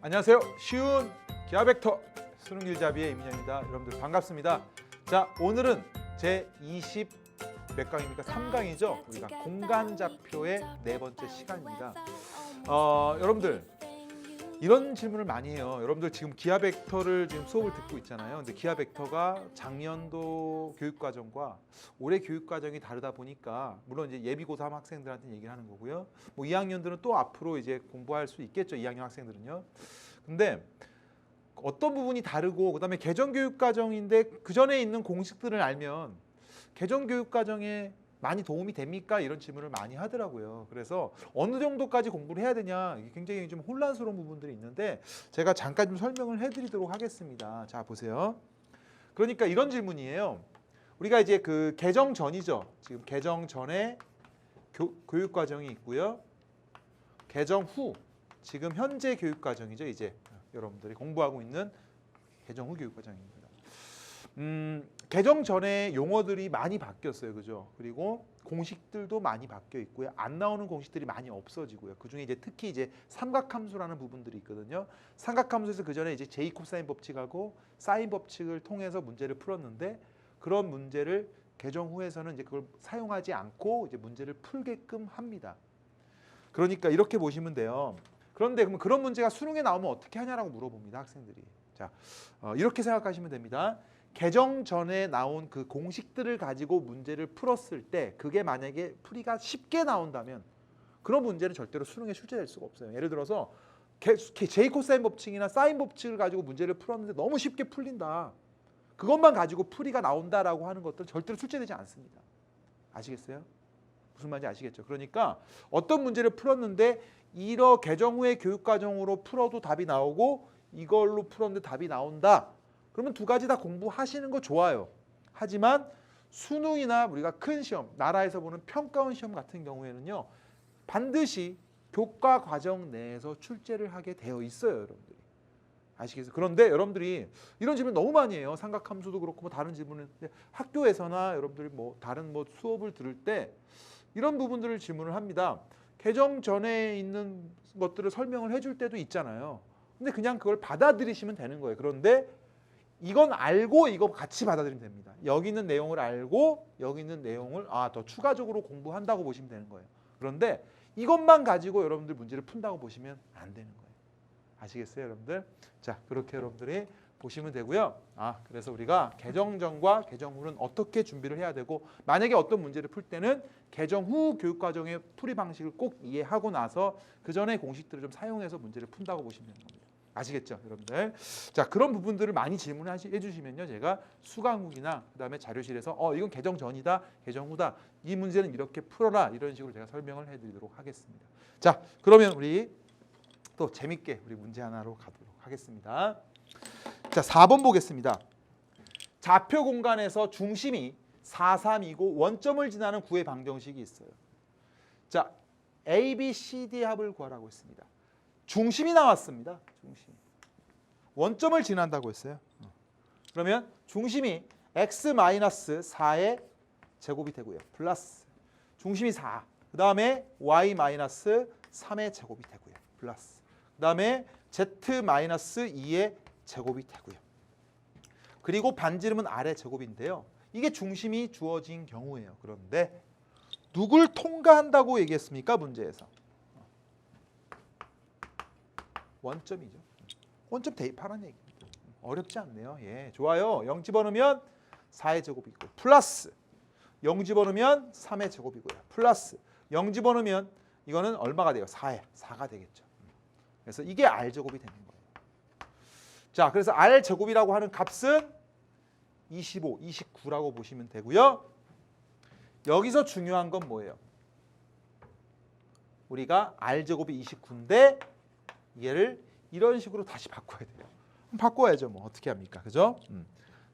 안녕하세요. 쉬운 기하벡터 수능길잡이의 이민영입니다. 여러분들 반갑습니다. 자, 오늘은 제 20 몇 강입니까? 3강이죠. 우리가 공간좌표의 네 번째 시간입니다. 여러분들 이런 질문을 많이 해요. 여러분들 지금 기하벡터를 지금 수업을 듣고 있잖아요. 근데 기하벡터가 작년도 교육과정과 올해 교육과정이 다르다 보니까 물론 이제 예비 고3 학생들한테 얘기를 하는 거고요. 뭐 2학년들은 또 앞으로 이제 공부할 수 있겠죠. 2학년 학생들은요. 근데 어떤 부분이 다르고 그다음에 개정교육과정인데 그 전에 있는 공식들을 알면 개정교육과정에 많이 도움이 됩니까? 이런 질문을 많이 하더라고요. 그래서 어느 정도까지 공부를 해야 되냐 이게 굉장히 좀 혼란스러운 부분들이 있는데 제가 잠깐 좀 설명을 해드리도록 하겠습니다. 자, 보세요. 그러니까 이런 질문이에요. 우리가 이제 그 개정 전이죠. 지금 개정 전에 교육과정이 있고요. 개정 후 지금 현재 교육과정이죠. 이제 여러분들이 공부하고 있는 개정 후 교육과정입니다. 개정 전에 용어들이 많이 바뀌었어요. 그죠? 그리고 공식들도 많이 바뀌어 있고요. 안 나오는 공식들이 많이 없어지고요. 그중에 이제 특히 이제 삼각함수라는 부분들이 있거든요. 삼각함수에서 그 전에 이제 제이콥 사인 법칙하고 사인 법칙을 통해서 문제를 풀었는데 그런 문제를 개정 후에서는 이제 그걸 사용하지 않고 이제 문제를 풀게끔 합니다. 그러니까 이렇게 보시면 돼요. 그런데 그럼 그런 문제가 수능에 나오면 어떻게 하냐라고 물어봅니다. 학생들이. 자, 이렇게 생각하시면 됩니다. 개정 전에 나온 그 공식들을 가지고 문제를 풀었을 때 그게 만약에 풀이가 쉽게 나온다면 그런 문제는 절대로 수능에 출제될 수가 없어요. 예를 들어서 제이콥사인 법칙이나 사인 법칙을 가지고 문제를 풀었는데 너무 쉽게 풀린다. 그것만 가지고 풀이가 나온다라고 하는 것들은 절대로 출제되지 않습니다. 아시겠어요? 무슨 말인지 아시겠죠? 그러니까 어떤 문제를 풀었는데 이러 개정 후의 교육과정으로 풀어도 답이 나오고 이걸로 풀었는데 답이 나온다. 그러면 두 가지 다 공부하시는 거 좋아요. 하지만 수능이나 우리가 큰 시험, 나라에서 보는 평가원 시험 같은 경우에는요. 반드시 교과 과정 내에서 출제를 하게 되어 있어요. 여러분들이. 아시겠어요? 그런데 여러분들이 이런 질문 너무 많이 해요. 삼각함수도 그렇고 뭐 다른 질문을 학교에서나 여러분들이 뭐 다른 뭐 수업을 들을 때 이런 부분들을 질문을 합니다. 개정 전에 있는 것들을 설명을 해줄 때도 있잖아요. 근데 그냥 그걸 받아들이시면 되는 거예요. 그런데 이건 알고 이거 같이 받아들이면 됩니다. 여기 있는 내용을 알고 여기 있는 내용을 더 추가적으로 공부한다고 보시면 되는 거예요. 그런데 이것만 가지고 여러분들 문제를 푼다고 보시면 안 되는 거예요. 아시겠어요, 여러분들? 자, 그렇게 여러분들이 보시면 되고요. 그래서 우리가 개정 전과 개정 후는 어떻게 준비를 해야 되고 만약에 어떤 문제를 풀 때는 개정 후 교육과정의 풀이 방식을 꼭 이해하고 나서 그 전에 공식들을 좀 사용해서 문제를 푼다고 보시면 되는 겁니다. 아시겠죠, 여러분들? 자, 그런 부분들을 많이 질문해 주시면요. 제가 수강국이나 그다음에 자료실에서 이건 개정 전이다, 개정 후다. 이 문제는 이렇게 풀어라. 이런 식으로 제가 설명을 해드리도록 하겠습니다. 자, 그러면 우리 또 재밌게 우리 문제 하나로 가도록 하겠습니다. 자, 4번 보겠습니다. 좌표 공간에서 중심이 4, 3이고 원점을 지나는 구의 방정식이 있어요. 자, A, B, C, D 합을 구하라고 했습니다. 중심이 나왔습니다. 중심. 원점을 지난다고 했어요. 그러면 중심이 x-4의 제곱이 되고요. 플러스 중심이 4. 그 다음에 y-3의 제곱이 되고요. 플러스 그 다음에 z-2의 제곱이 되고요. 그리고 반지름은 r의 제곱인데요. 이게 중심이 주어진 경우예요. 그런데 누굴 통과한다고 얘기했습니까? 문제에서. 원점이죠. 원점 대입하라는 얘기입니다. 어렵지 않네요. 예, 좋아요. 0 집어넣으면 4의 제곱이고 플러스 0 집어넣으면 3의 제곱이고요. 플러스 0 집어넣으면 이거는 얼마가 돼요? 4가 되겠죠. 그래서 이게 r제곱이 되는 거예요. 자, 그래서 r제곱이라고 하는 값은 25, 29라고 보시면 되고요. 여기서 중요한 건 뭐예요? 우리가 r제곱이 29인데 얘를 이런 식으로 다시 바꿔야 돼요. 바꿔야죠. 뭐 어떻게 합니까? 그죠?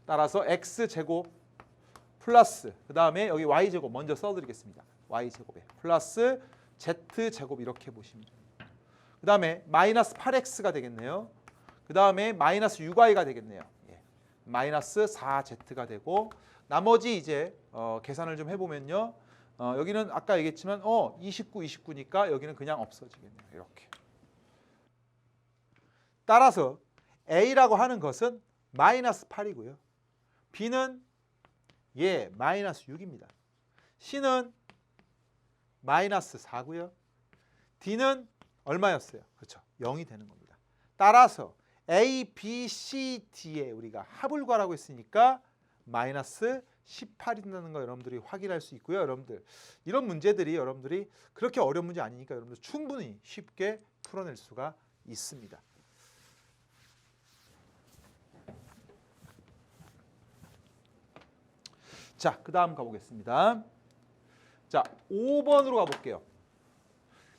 따라서 x제곱 플러스 그 다음에 여기 y제곱 먼저 써드리겠습니다. y제곱에 플러스 z제곱 이렇게 보시면 됩니다. 그 다음에 마이너스 8x가 되겠네요. 그 다음에 마이너스 6y가 되겠네요. 마이너스 4z가 되고 나머지 이제 계산을 좀 해보면요. 여기는 아까 얘기했지만 29, 29니까 여기는 그냥 없어지겠네요. 이렇게. 따라서 A라고 하는 것은 마이너스 8이고요. B는 마이너스 6입니다. C는 마이너스 4고요. D는 얼마였어요? 그렇죠. 0이 되는 겁니다. 따라서 A, B, C, D에 우리가 합을 구하라고 했으니까 마이너스 18이 된다는 거 여러분들이 확인할 수 있고요. 여러분들 이런 문제들이 여러분들이 그렇게 어려운 문제 아니니까 여러분들 충분히 쉽게 풀어낼 수가 있습니다. 자, 그 다음 가보겠습니다. 자, 5번으로 가볼게요.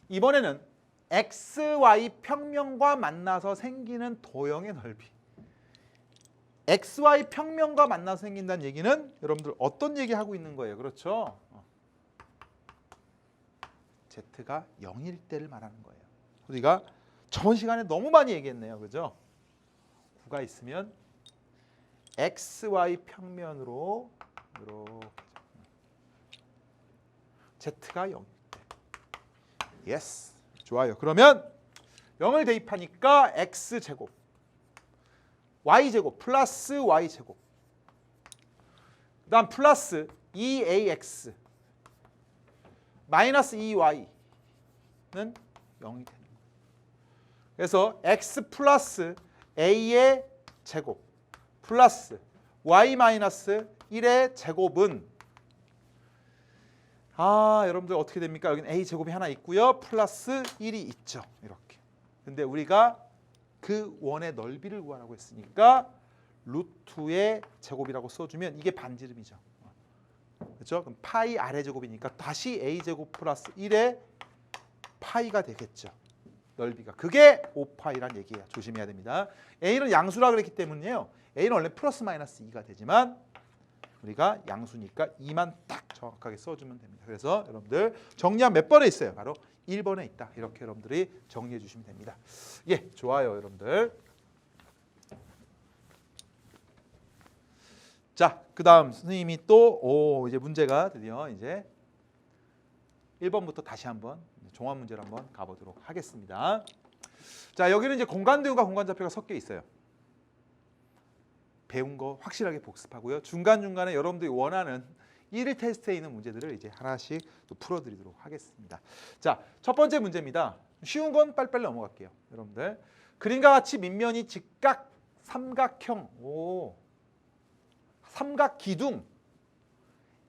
이번에는 XY 평면과 만나서 생기는 도형의 넓이. XY 평면과 만나서 생긴다는 얘기는 여러분들 어떤 얘기하고 있는 거예요? 그렇죠? Z가 0일 때를 말하는 거예요. 우리가 저번 시간에 너무 많이 얘기했네요. 그죠? 9가 있으면 XY 평면으로 이렇게 Z가 0일 때. 예스. 좋아요. 그러면 0을 대입하니까 X제곱 Y제곱 플러스 Y제곱 그 다음 플러스 2AX 마이너스 2Y는 0이 되는 거예요. 그래서 X 플러스 A의 제곱 플러스 Y 마이너스 1의 제곱은 여러분들 어떻게 됩니까? 여기는 A제곱이 하나 있고요. 플러스 1이 있죠. 이렇게. 근데 우리가 그 원의 넓이를 구하라고 했으니까 루트의 제곱이라고 써주면 이게 반지름이죠. 그렇죠? 그럼 파이 아래 제곱이니까 다시 A제곱 플러스 1의 파이가 되겠죠. 넓이가. 그게 5파이란 얘기예요. 조심해야 됩니다. A는 양수라 그랬기 때문에요. A는 원래 플러스 마이너스 2가 되지만 우리가 양수니까 2만 딱 정확하게 써주면 됩니다. 그래서 여러분들 정리한 몇 번에 있어요? 바로 1번에 있다. 이렇게 여러분들이 정리해 주시면 됩니다. 예, 좋아요, 여러분들. 자, 그 다음 선생님이 또 이제 문제가 드디어 이제 1번부터 다시 한번 종합 문제를 한번 가보도록 하겠습니다. 자, 여기는 이제 공간도형과 공간좌표가 섞여 있어요. 배운 거 확실하게 복습하고요. 중간중간에 여러분들이 원하는 1일 테스트에 있는 문제들을 이제 하나씩 또 풀어드리도록 하겠습니다. 자, 첫 번째 문제입니다. 쉬운 건 빨리빨리 넘어갈게요. 여러분들 그림과 같이 밑면이 직각 삼각형 삼각기둥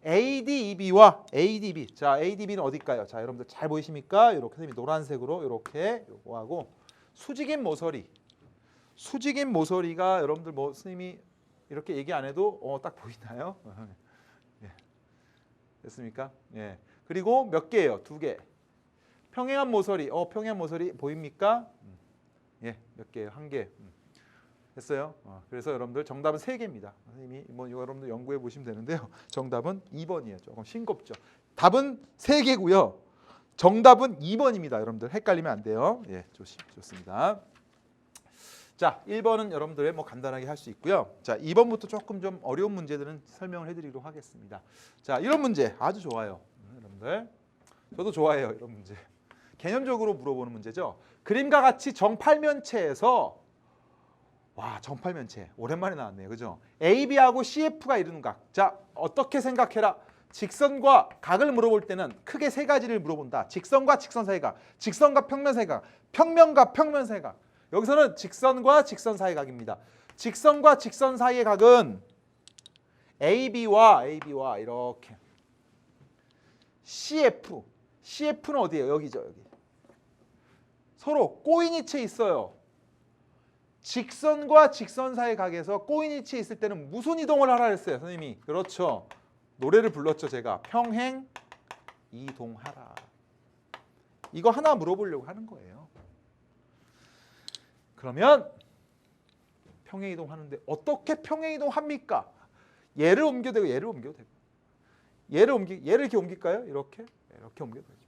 ADEB와 ADB. 자, ADB는 어딜까요? 자, 여러분들 잘 보이십니까? 이렇게 선생님이 노란색으로 이렇게 요거 하고 수직인 모서리. 수직인 모서리가 여러분들 뭐 선생님이 이렇게 얘기 안 해도 딱 보이나요? 예. 됐습니까? 예. 그리고 몇 개예요? 2개. 평행한 모서리. 평행한 모서리 보입니까? 예. 몇 개예요? 1개. 됐어요? 그래서 여러분들 정답은 3개입니다. 선생님이 뭐 여러분들 연구해 보시면 되는데요. 정답은 2번이에요. 조금 싱겁죠. 답은 3개고요. 정답은 2번입니다. 여러분들 헷갈리면 안 돼요. 예, 좋습니다. 자, 1번은 여러분들 뭐 간단하게 할 수 있고요. 자, 2번부터 조금 좀 어려운 문제들은 설명을 해드리도록 하겠습니다. 자, 이런 문제 아주 좋아요. 여러분들 저도 좋아해요. 이런 문제. 개념적으로 물어보는 문제죠. 그림과 같이 정팔면체에서 정팔면체 오랜만에 나왔네요. 그죠? AB하고 CF가 이루는 각. 자, 어떻게 생각해라. 직선과 각을 물어볼 때는 크게 3가지를 물어본다. 직선과 직선 사이의 각, 직선과 평면 사이의 각, 평면과 평면 사이의 각. 여기서는 직선과 직선 사이의 각입니다. 직선과 직선 사이의 각은 AB와 이렇게 CF는 어디예요? 여기죠. 여기. 서로 꼬인위치에 있어요. 직선과 직선 사이의 각에서 꼬인위치에 있을 때는 무슨 이동을 하라 했어요? 선생님이. 그렇죠. 노래를 불렀죠. 제가. 평행 이동하라. 이거 하나 물어보려고 하는 거예요. 그러면 평행 이동하는데 어떻게 평행 이동합니까? 얘를 옮겨도 되고 얘를 옮겨도 되고. 얘를 이렇게 옮길까요? 이렇게 옮겨도 되죠.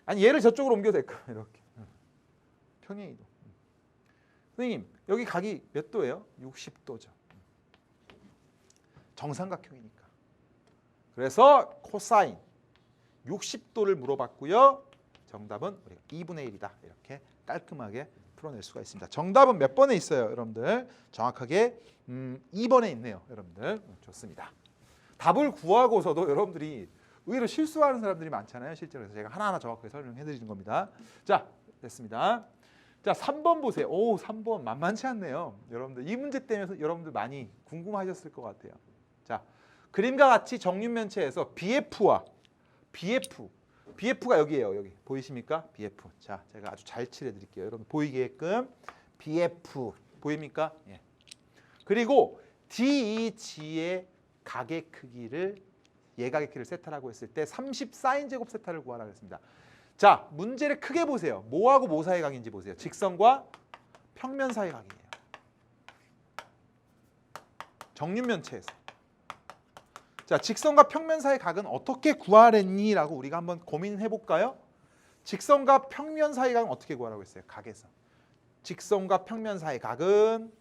아니 얘를 저쪽으로 옮겨도 될까요? 이렇게. 평행 이동. 선생님 여기 각이 몇 도예요? 60도죠. 정삼각형이니까. 그래서 코사인 60도를 물어봤고요. 정답은 우리가 2분의 1이다. 이렇게 깔끔하게 풀어낼 수가 있습니다. 정답은 몇 번에 있어요, 여러분들? 정확하게 2번에 있네요, 여러분들. 좋습니다. 답을 구하고서도 여러분들이 의외로 실수하는 사람들이 많잖아요, 실제로. 그래서 제가 하나하나 정확하게 설명해 드리는 겁니다. 자, 됐습니다. 자, 3번 보세요. 오, 3번 만만치 않네요. 여러분들 이 문제 때문에 여러분들 많이 궁금하셨을 것 같아요. 자, 그림과 같이 정육면체에서 BF와 BF가 여기에요. 여기 보이십니까? BF. 자, 제가 아주 잘 칠해 드릴게요. 여러분 보이게끔 BF 보입니까? 예. 그리고 DEG의 각의 크기를 예각의 크기를 세타라고 했을 때 30사인제곱 세타를 구하라고 했습니다. 자, 문제를 크게 보세요. 뭐하고 뭐 사이의 각인지 보세요. 직선과 평면 사이의 각이에요. 정육면체에서. 자, 직선과 평면 사이의 각은 어떻게 구하랬니? 라고 우리가 한번 고민해 볼까요? 직선과 평면 사이의 각은 어떻게 구하라고 했어요? 각에서. 직선과 평면 사이의 각은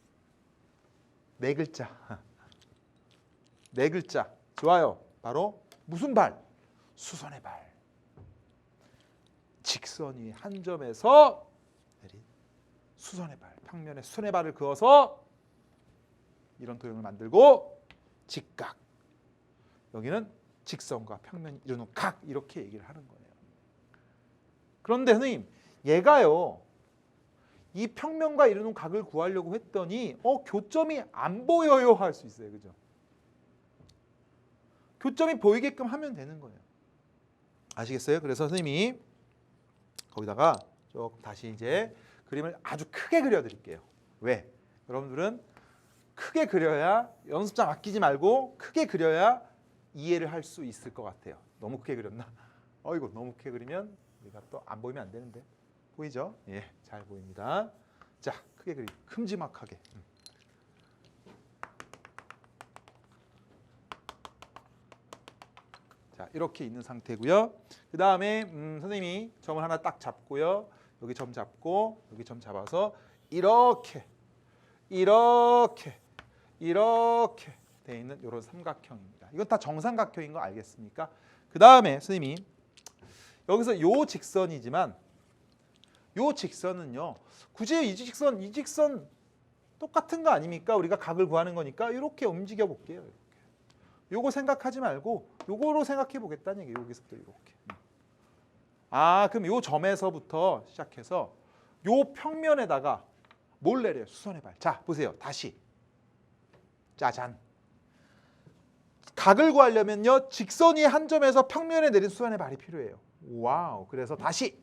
네 글자. 네 글자. 좋아요. 바로 무슨 발? 수선의 발. 직선이 한 점에서 내린 수선의 발. 평면에 수선의 발을 그어서 이런 도형을 만들고 직각. 여기는 직선과 평면이 이루는 각 이렇게 얘기를 하는 거예요. 그런데 선생님, 얘가요. 이 평면과 이루는 각을 구하려고 했더니 교점이 안 보여요 할 수 있어요. 그죠? 교점이 보이게끔 하면 되는 거예요. 아시겠어요? 그래서 선생님이 거기다가 조금 다시 이제 그림을 아주 크게 그려드릴게요. 왜? 여러분들은 크게 그려야 연습장 아끼지 말고 크게 그려야 이해를 할 수 있을 것 같아요. 너무 크게 그렸나? 어이구, 너무 크게 그리면 우리가 또 안 보이면 안 되는데. 보이죠? 예, 잘 보입니다. 자, 크게 그리 큼지막하게. 자, 이렇게 있는 상태고요. 그 다음에 선생님이 점을 하나 딱 잡고요. 여기 점 잡고 여기 점 잡아서 이렇게 돼 있는 이런 삼각형입니다. 이건 다 정삼각형인 거 알겠습니까? 그 다음에 선생님이 여기서 요 직선이지만 요 직선은요. 굳이 이 직선 똑같은 거 아닙니까? 우리가 각을 구하는 거니까 이렇게 움직여 볼게요. 이렇게. 요거 생각하지 말고 요거로 생각해 보겠다는 얘기예요. 여기서부터 이렇게. 그럼 요 점에서부터 시작해서 요 평면에다가 뭘 내려요? 수선의 발. 자, 보세요. 다시. 짜잔. 각을 구하려면요. 직선 위의 한 점에서 평면에 내린 수선의 발이 필요해요. 와우. 그래서 다시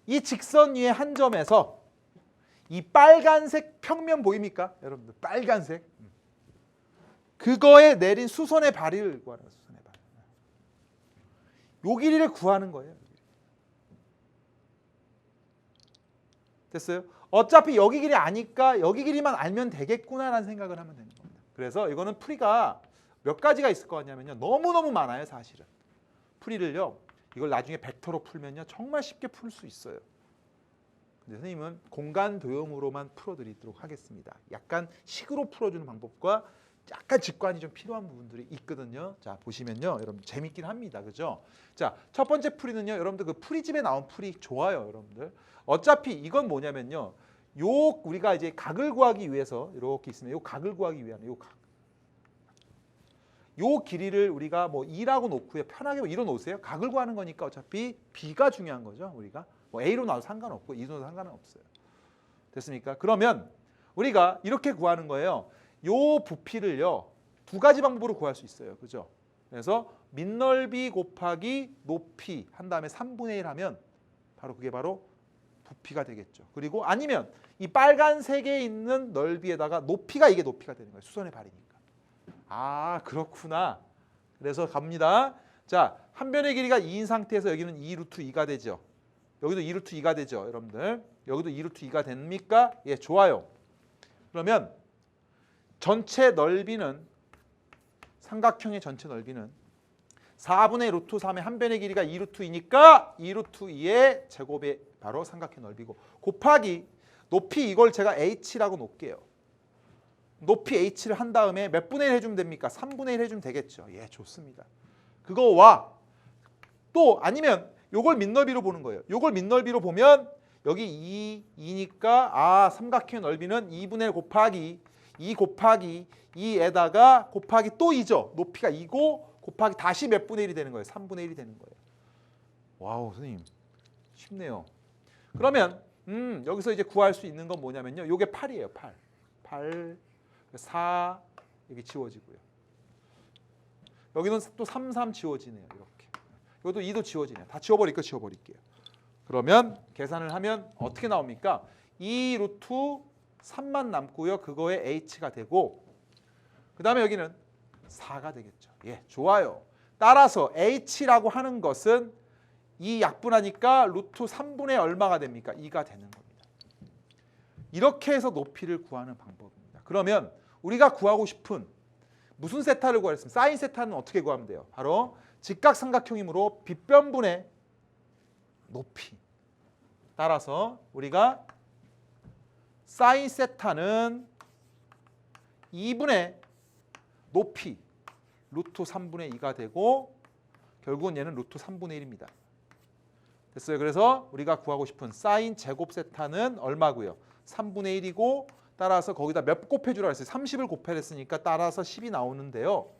이 직선 위의 한 점에서 이 빨간색 평면 보입니까? 여러분들 빨간색. 그거에 내린 수선의 발을 구하는 거예요. 수선의 발. 요 길이를 구하는 거예요. 됐어요? 어차피 여기 길이 아니까 여기 길이만 알면 되겠구나라는 생각을 하면 되는 겁니다. 그래서 이거는 풀이가 몇 가지가 있을 것 같냐면요. 너무너무 많아요, 사실은. 풀이를요. 이걸 나중에 벡터로 풀면요. 정말 쉽게 풀 수 있어요. 근데 선생님은 공간 도형으로만 풀어드리도록 하겠습니다. 약간 식으로 풀어주는 방법과 약간 직관이 좀 필요한 부분들이 있거든요. 자, 보시면요. 여러분 재밌긴 합니다. 그죠? 자, 첫 번째 풀이는요. 여러분들 그 풀이집에 나온 풀이 좋아요, 여러분들. 어차피 이건 뭐냐면요. 요 우리가 이제 각을 구하기 위해서 이렇게 있으면 요 각을 구하기 위한 요 각. 요 길이를 우리가 뭐 2라고 놓고요. 편하게 2로 놓으세요. 각을 구하는 거니까 어차피 B가 중요한 거죠. 우리가 뭐 A로 나도 상관없고 2로 나도 상관은 없어요. 됐습니까? 그러면 우리가 이렇게 구하는 거예요. 요 부피를요. 두 가지 방법으로 구할 수 있어요. 그죠? 그래서 밑넓이 곱하기 높이 한 다음에 3분의 1 하면 바로 그게 바로 부피가 되겠죠. 그리고 아니면 이 빨간색에 있는 넓이에다가 높이가 이게 높이가 되는 거예요. 수선의 발이니까. 그렇구나. 그래서 갑니다. 자, 한 변의 길이가 2인 상태에서 여기는 2루트 2가 되죠. 여기도 2루트 2가 되죠. 여러분들. 여기도 2루트 2가 됩니까? 예, 좋아요. 그러면 전체 넓이는 삼각형의 전체 넓이는 4분의 루트 3의 한 변의 길이가 2루트 2니까 2루트 2의 제곱이 바로 삼각형 넓이고 곱하기 높이 이걸 제가 h라고 놓을게요. 높이 h를 한 다음에 몇 분의 1 해주면 됩니까? 3분의 1 해주면 되겠죠. 예, 좋습니다. 그거와 또 아니면 요걸 밑넓이로 보는 거예요. 요걸 밑넓이로 보면 여기 2니까 삼각형의 넓이는 2분의 1 곱하기 2 곱하기 2에다가 곱하기 또 2죠. 높이가 2고 곱하기 다시 몇 분의 1이 되는 거예요? 3분의 1이 되는 거예요. 와우, 선생님. 쉽네요. 그러면 여기서 이제 구할 수 있는 건 뭐냐면요. 요게 8이에요. 8. 4 여기 지워지고요. 여기는 또 3 지워지네요. 이렇게. 이것도 2도 지워지네요. 다 지워버릴게요. 그러면 계산을 하면 어떻게 나옵니까? 2 루트 3만 남고요. 그거에 h가 되고 그 다음에 여기는 4가 되겠죠. 예, 좋아요. 따라서 h라고 하는 것은 이 약분하니까 루트 3분의 얼마가 됩니까? 2가 되는 겁니다. 이렇게 해서 높이를 구하는 방법입니다. 그러면 우리가 구하고 싶은 무슨 세타를 구하랬습니까? 사인 세타는 어떻게 구하면 돼요? 바로 직각삼각형이므로 빗변분의 높이. 따라서 우리가 사인 세타는 2분의 높이 루트 3분의 2가 되고 결국은 얘는 루트 3분의 1입니다. 됐어요. 그래서 우리가 구하고 싶은 사인 제곱 세타는 얼마고요? 3분의 1이고 따라서 거기다 몇 곱해주라 했어요? 30을 곱해냈으니까 따라서 10이 나오는데요.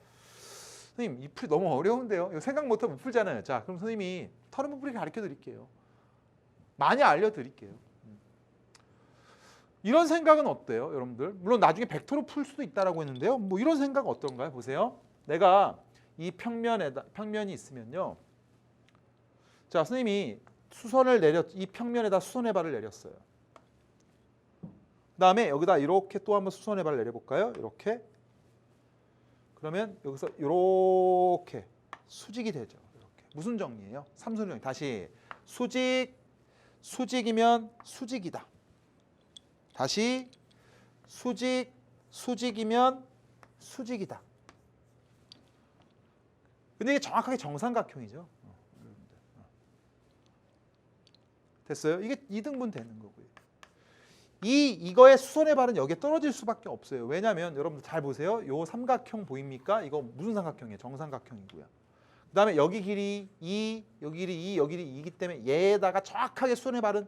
선생님 이 풀이 너무 어려운데요. 이거 생각 못하면 못 풀잖아요. 자, 그럼 선생님이 터름 풀이 가르쳐 드릴게요. 많이 알려드릴게요. 이런 생각은 어때요, 여러분들? 물론 나중에 벡터로 풀 수도 있다라고 했는데요. 뭐 이런 생각 어떤가요? 보세요. 내가 이 평면이 있으면요. 자, 선생님이 이 평면에다 수선의 발을 내렸어요. 그다음에 여기다 이렇게 또 한번 수선의 발을 내려볼까요? 이렇게. 그러면 여기서 이렇게 수직이 되죠. 이렇게. 무슨 정리예요? 삼순 정리. 다시 수직이면 수직이다. 다시 수직이면 수직이다. 근데 이게 정확하게 정삼각형이죠. 됐어요? 이게 2등분 되는 거고요. 이거의 수선의 발은 여기에 떨어질 수밖에 없어요. 왜냐하면 여러분들 잘 보세요. 요 삼각형 보입니까? 이거 무슨 삼각형이에요? 정삼각형이고요. 그 다음에 여기 길이 2, 여기 길이 2, 여기 길이 2이기 때문에 얘에다가 정확하게 수선의 발은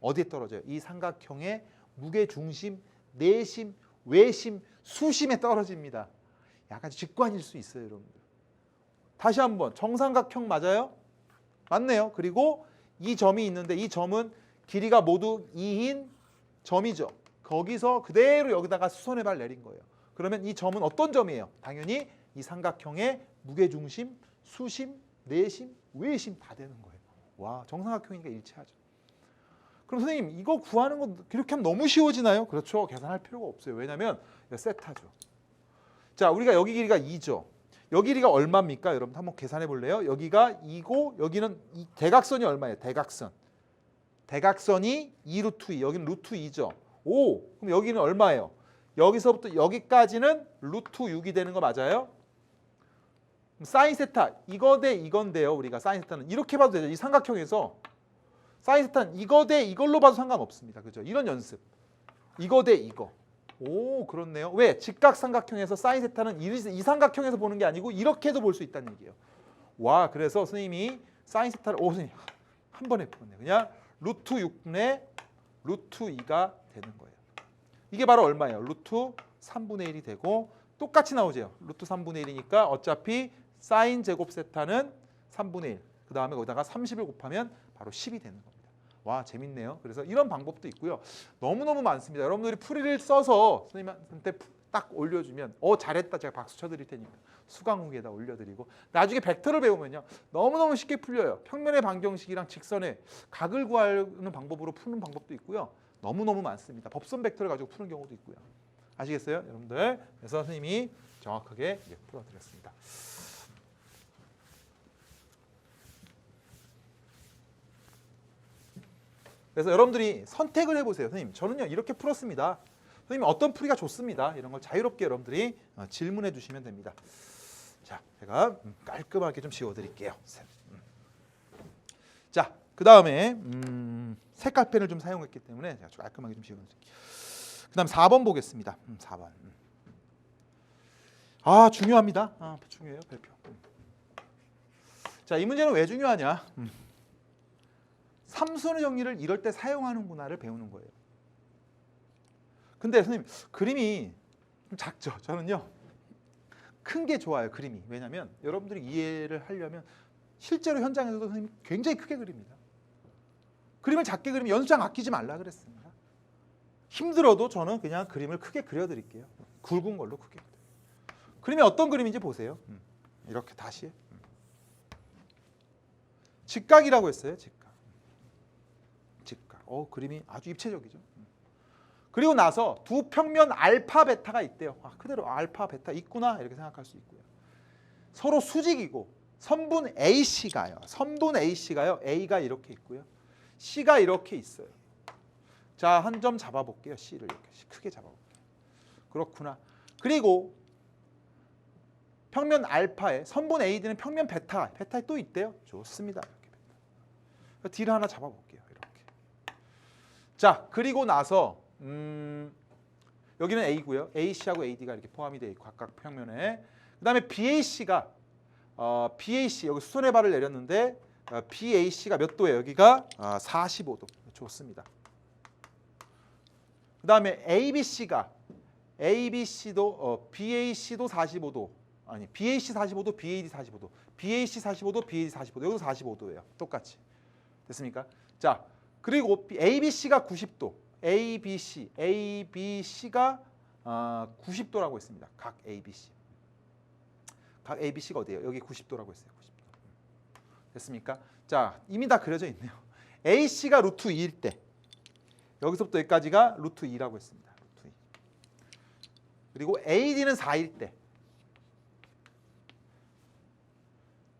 어디에 떨어져요? 이 삼각형의 무게중심, 내심, 외심, 수심에 떨어집니다. 약간 직관일 수 있어요, 여러분들. 다시 한번 정삼각형 맞아요? 맞네요. 그리고 이 점이 있는데 이 점은 길이가 모두 2인 점이죠. 거기서 그대로 여기다가 수선의 발 내린 거예요. 그러면 이 점은 어떤 점이에요? 당연히 이 삼각형의 무게중심, 수심, 내심, 외심 다 되는 거예요. 와, 정삼각형이니까 일치하죠. 그럼 선생님 이거 구하는 거 이렇게 하면 너무 쉬워지나요? 그렇죠. 계산할 필요가 없어요. 왜냐하면 세타죠. 자, 우리가 여기 길이가 2죠. 여기 길이가 얼마입니까? 여러분 한번 계산해 볼래요? 여기가 2고 여기는 이 대각선이 얼마예요? 대각선이 2 루트 2. 여기는 루트 2죠. 오, 그럼 여기는 얼마예요? 여기서부터 여기까지는 루트 6이 되는 거 맞아요? 사인 세타 이거 대 이건데요. 우리가 사인 세타는 이렇게 봐도 되죠. 이 삼각형에서 사인 세타는 이거 대 이걸로 봐도 상관없습니다. 그죠? 이런 연습. 이거 대 이거. 오, 그렇네요. 왜? 직각삼각형에서 사인 세타는 이 삼각형에서 보는 게 아니고 이렇게도 볼 수 있다는 얘기예요. 와, 그래서 선생님이 사인 세타를 선생님 한 번에 풀었네요. 그냥 루트 6분의 루트 2가 되는 거예요. 이게 바로 얼마예요? 루트 3분의 1이 되고 똑같이 나오죠. 루트 3분의 1이니까 어차피 사인 제곱 세타는 3분의 1. 그 다음에 거기다가 30을 곱하면 바로 10이 되는 겁니다. 와, 재밌네요. 그래서 이런 방법도 있고요. 너무너무 많습니다. 여러분들이 풀이를 써서 선생님한테 딱 올려주면 잘했다 제가 박수 쳐드릴 테니까 수강 후기에다 올려드리고 나중에 벡터를 배우면요. 너무너무 쉽게 풀려요. 평면의 방정식이랑 직선의 각을 구하는 방법으로 푸는 방법도 있고요. 너무너무 많습니다. 법선 벡터를 가지고 푸는 경우도 있고요. 아시겠어요? 여러분들. 그래서 선생님이 정확하게 풀어드렸습니다. 그래서 여러분들이 선택을 해보세요. 선생님, 저는요 이렇게 풀었습니다. 선생님 어떤 풀이가 좋습니다. 이런 걸 자유롭게 여러분들이 질문해 주시면 됩니다. 자, 제가 깔끔하게 좀 지워드릴게요. 자, 그 다음에 색깔펜을 좀 사용했기 때문에 제가 좀 깔끔하게 좀 지워드릴게요. 그 다음 4번 보겠습니다. 4번. 아, 중요합니다. 중요해요, 별표. 자, 이 문제는 왜 중요하냐? 삼수선의 정리를 이럴 때 사용하는구나를 배우는 거예요. 근데 선생님 그림이 좀 작죠? 저는요 큰 게 좋아요. 그림이. 왜냐하면 여러분들이 이해를 하려면 실제로 현장에서도 선생님이 굉장히 크게 그립니다. 그림을 작게 그리면 연습장 아끼지 말라 그랬습니다. 힘들어도 저는 그냥 그림을 크게 그려드릴게요. 굵은 걸로 크게. 그림이 어떤 그림인지 보세요. 이렇게 다시. 직각이라고 했어요. 직각. 그림이 아주 입체적이죠. 그리고 나서 두 평면 알파 베타가 있대요. 그대로 알파 베타 있구나 이렇게 생각할 수 있고요. 서로 수직이고 선분 AC가요. A가 이렇게 있고요. C가 이렇게 있어요. 자, 한 점 잡아볼게요. C를 이렇게 크게 잡아볼게요. 그렇구나. 그리고 평면 알파에 선분 AD는 평면 베타에 또 있대요. 좋습니다. 이렇게 베타. D를 하나 잡아볼게요. 이렇게. 자, 그리고 나서 여기는 A고요. AC하고 AD가 이렇게 포함이 되어 있고 각각 평면에. 그다음에 BAC가 BAC 여기 수선의 발을 내렸는데 BAC가 몇 도예요? 여기가 45도. 좋습니다. 그다음에 ABC도 BAC도 45도. 아니 BAC 45도, BAD 45도. BAC 45도, BAD 45도. 여기도 45도예요. 똑같이. 됐습니까? 자, 그리고 ABC가 90도. ABC가 90도라고 했습니다. 각 ABC가 어디예요? 여기 90도라고 했어요. 90도. 됐습니까? 자, 이미 다 그려져 있네요. AC가 루트 2일 때 여기서부터 여기까지가 루트 2라고 했습니다. 루트 2. 그리고 AD는 4일 때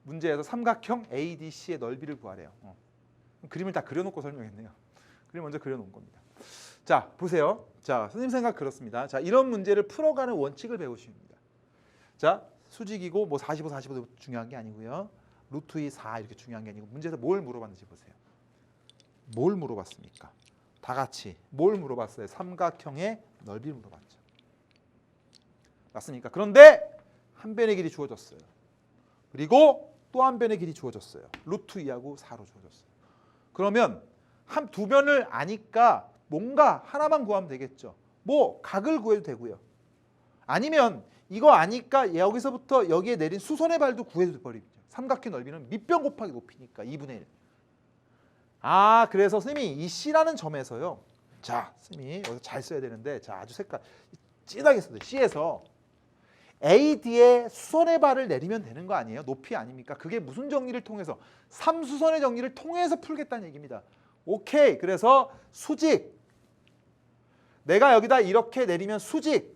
문제에서 삼각형 ADC의 넓이를 구하래요. 그림을 다 그려놓고 설명했네요. 그림 먼저 그려놓은 겁니다. 자, 보세요. 자, 선생님 생각 그렇습니다. 자, 이런 문제를 풀어가는 원칙을 배우십니다. 자, 수직이고 뭐 45도 중요한 게 아니고요. 루트 2, 4 이렇게 중요한 게 아니고 문제에서 뭘 물어봤는지 보세요. 뭘 물어봤습니까? 다 같이 뭘 물어봤어요? 삼각형의 넓이를 물어봤죠. 맞습니까? 그런데 한 변의 길이 주어졌어요. 그리고 또 한 변의 길이 주어졌어요. 루트 2하고 4로 주어졌어요. 그러면 두 변을 아니까 뭔가 하나만 구하면 되겠죠. 뭐 각을 구해도 되고요. 아니면 이거 아니까 여기서부터 여기에 내린 수선의 발도 구해도 버리죠. 삼각형 넓이는 밑변 곱하기 높이니까 2분의 1. 그래서 선생님이 이 C라는 점에서요. 자, 선생님이 여기서 잘 써야 되는데 자, 아주 색깔 진하게 써요. C에서 AD의 수선의 발을 내리면 되는 거 아니에요? 높이 아닙니까? 그게 무슨 정리를 통해서? 삼수선의 정리를 통해서 풀겠다는 얘기입니다. 오케이. 그래서 수직. 내가 여기다 이렇게 내리면 수직.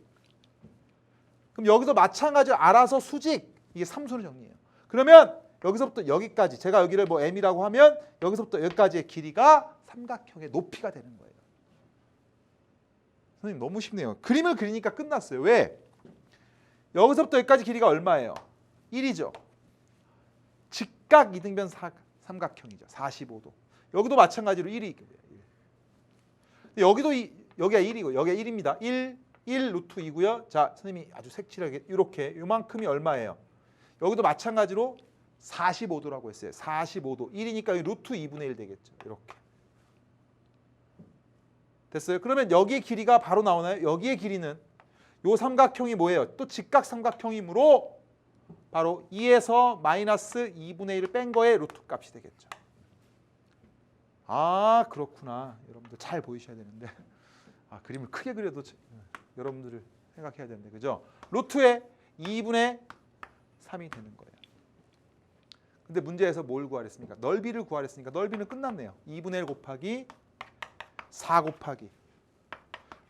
그럼 여기서 마찬가지로 알아서 수직. 이게 삼수선의 정리예요. 그러면 여기서부터 여기까지 제가 여기를 뭐 M이라고 하면 여기서부터 여기까지의 길이가 삼각형의 높이가 되는 거예요. 선생님 너무 쉽네요. 그림을 그리니까 끝났어요. 왜? 여기서부터 여기까지 길이가 얼마예요? 1이죠. 직각 이등변 삼각형이죠. 45도. 여기도 마찬가지로 1이. 여기가 1이고 여기가 1입니다. 1 루트 2고요. 자, 선생님이 아주 색칠하게 이렇게 요만큼이 얼마예요? 여기도 마찬가지로 45도라고 했어요. 45도. 1이니까 루트 2분의 1 되겠죠. 이렇게. 됐어요? 그러면 여기의 길이가 바로 나오나요? 여기의 길이는 요 삼각형이 뭐예요? 또 직각 삼각형이므로 바로 2에서 마이너스 2분의 1을 뺀 거에 루트 값이 되겠죠. 그렇구나. 여러분들 잘 보이셔야 되는데 그림을 크게 그려도 여러분들을 생각해야 되는데 그죠? 루트에 2분의 3이 되는 거예요. 근데 문제에서 뭘 구하랬습니까? 넓이를 구하랬으니까 넓이는 끝났네요. 2분의 1 곱하기 4 곱하기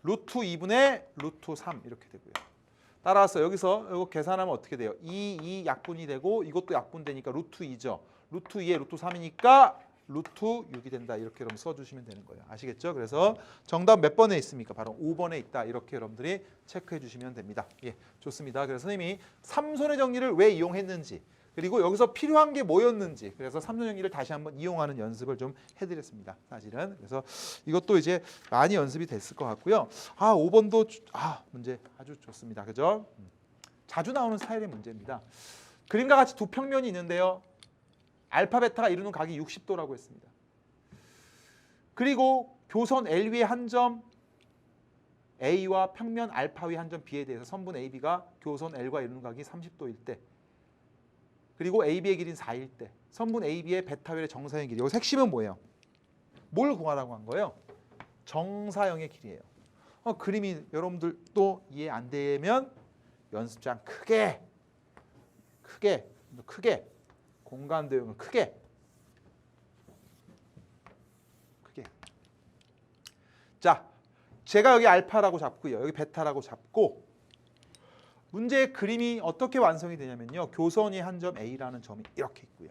루트 2분의 루트 3 이렇게 되고요. 따라서 여기서 이거 계산하면 어떻게 돼요? 2 약분이 되고 이것도 약분되니까 루트 2죠. 루트 2에 루트 3이니까 루트 6이 된다. 이렇게 여러분 써주시면 되는 거예요. 아시겠죠? 그래서 정답 몇 번에 있습니까? 바로 5번에 있다. 이렇게 여러분들이 체크해 주시면 됩니다. 예, 좋습니다. 그래서 선생님이 삼선의 정리를 왜 이용했는지 그리고 여기서 필요한 게 뭐였는지 그래서 삼선 정리를 다시 한번 이용하는 연습을 좀 해드렸습니다. 사실은 그래서 이것도 이제 많이 연습이 됐을 것 같고요. 5번도 문제 아주 좋습니다. 그죠? 자주 나오는 스타일의 문제입니다. 그림과 같이 두 평면이 있는데요. 알파 베타가 이루는 각이 60도라고 했습니다. 그리고 교선 L 위의 한 점 A와 평면 알파 위 한 점 B에 대해서 선분 AB가 교선 L과 이루는 각이 30도일 때, 그리고 AB의 길이는 4일 때, 선분 AB의 베타율의 정사형의 길이. 여기서 핵심은 뭐예요? 뭘 구하라고 한 거예요? 정사형의 길이에요. 그림이 여러분들 또 이해 안 되면 연습장 크게 공간 도형을 크게 자, 제가 여기 알파라고 잡고요, 여기 베타라고 잡고, 문제의 그림이 어떻게 완성이 되냐면요, 교선이 한 점 A라는 점이 이렇게 있고요.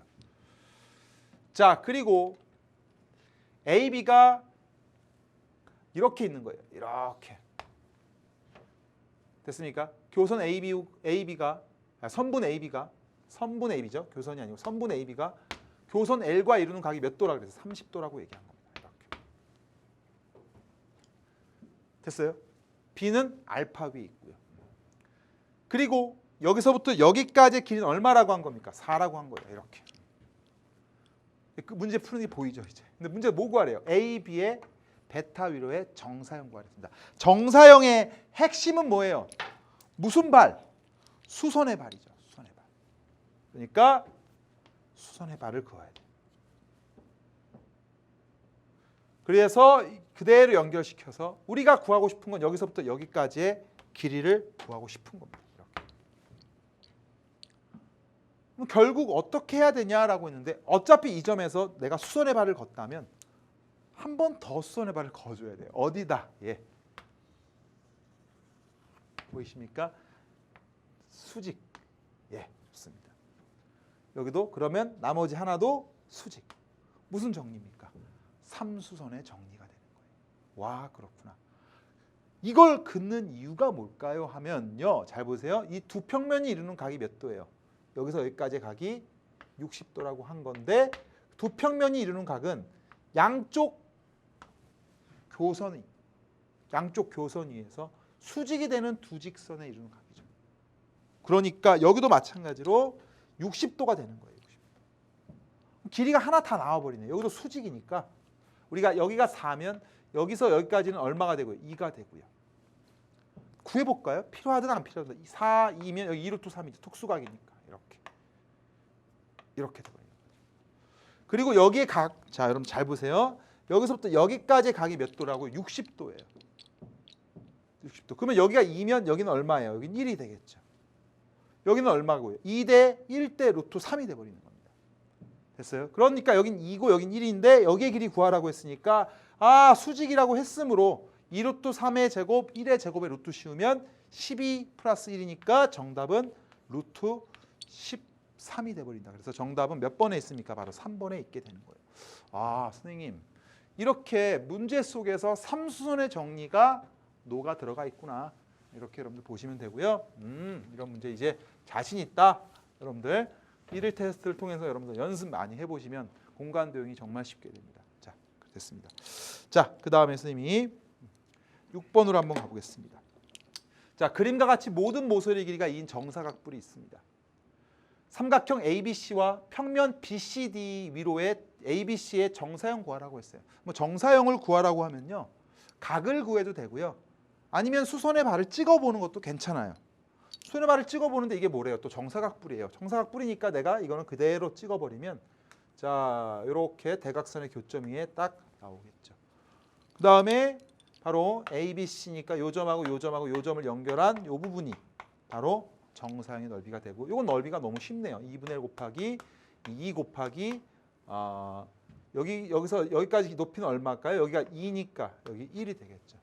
자, 그리고 AB가 이렇게 있는 거예요. 이렇게. 됐습니까? 교선 AB가 선분 AB죠. 교선이 아니고 선분 AB가 교선 L과 이루는 각이 몇 도라 그래서 30도라고 얘기한 겁니다. 이렇게. 됐어요? B는 알파 위에 있고요. 그리고 여기서부터 여기까지의 길이는 얼마라고 한 겁니까? 4라고 한 거예요. 이렇게. 그 문제 푸는 게 보이죠, 이제. 근데 문제 뭐 구하래요? AB의 베타 위로의 정사형 구하랬습니다. 정사형의 핵심은 뭐예요? 무슨 발? 수선의 발이죠. 수선의 발. 그러니까 수선의 발을 그어야 돼. 그래서 그대로 연결시켜서 우리가 구하고 싶은 건 여기서부터 여기까지의 길이를 구하고 싶은 겁니다. 이렇게. 그럼 결국 어떻게 해야 되냐라고 했는데, 어차피 이 점에서 내가 수선의 발을 걷다면 한 번 더 수선의 발을 그어줘야 돼요. 어디다? 예. 보이십니까? 수직. 예, 좋습니다. 여기도 그러면 나머지 하나도 수직. 무슨 정리입니까? 3수선의 정리가 되는 거예요. 와, 그렇구나. 이걸 긋는 이유가 뭘까요? 하면요, 잘 보세요. 이 두 평면이 이루는 각이 몇 도예요? 여기서 여기까지의 각이 60도라고 한 건데, 두 평면이 이루는 각은 양쪽 교선 위에서 수직이 되는 두 직선에 이루는 각이죠. 그러니까 여기도 마찬가지로 60도가 되는 거예요. 60도. 길이가 하나 다 나와버리네요. 여기도 수직이니까 우리가 여기가 4면 여기서 여기까지는 얼마가 되고요? 2가 되고요. 구해볼까요? 필요하든 안 필요하든. 4, 2면 여기 2루트 3이죠. 특수각이니까 이렇게 되고요. 그리고 여기에 각, 자 여러분 잘 보세요. 여기서부터 여기까지 각이 몇 도라고요? 60도예요. 60도. 그러면 여기가 2면 여기는 얼마예요? 여기는 1이 되겠죠. 여기는 얼마고요? 2대 1대 루트 3이 돼버리는 겁니다. 됐어요? 그러니까 여긴 2고 여긴 1인데 여기의 길이 구하라고 했으니까 수직이라고 했으므로 2 루트 3의 제곱 1의 제곱에 루트 씌우면 12 플러스 1이니까 정답은 루트 13이 돼버린다. 그래서 정답은 몇 번에 있습니까? 바로 3번에 있게 되는 거예요. 선생님, 이렇게 문제 속에서 3수선의 정리가 녹아 들어가 있구나. 이렇게 여러분들 보시면 되고요. 이런 문제 이제 자신 있다. 여러분들 1일 테스트를 통해서 여러분들 연습 많이 해보시면 공간 도형이 정말 쉽게 됩니다. 자, 됐습니다. 자, 그 다음에 선생님이 6번으로 한번 가보겠습니다. 자, 그림과 같이 모든 모서리 길이가 2인 정사각뿔이 있습니다. 삼각형 ABC와 평면 BCD 위로의 ABC의 정사형 구하라고 했어요. 뭐 정사형을 구하라고 하면요, 각을 구해도 되고요. 아니면 수선의 발을 찍어보는 것도 괜찮아요. 수선의 발을 찍어보는데 이게 뭐래요? 또 정사각뿔이에요. 정사각뿔이니까 내가 이거는 그대로 찍어버리면 자 이렇게 대각선의 교점 위에 딱 나오겠죠. 그 다음에 바로 ABC니까 요 점하고 요 점하고 요 점을 연결한 요 부분이 바로 정사형의 넓이가 되고, 이건 넓이가 너무 쉽네요. 2분의 1 곱하기 2 곱하기 여기서 여기까지 높이는 얼마일까요? 여기가 2니까 여기 1이 되겠죠.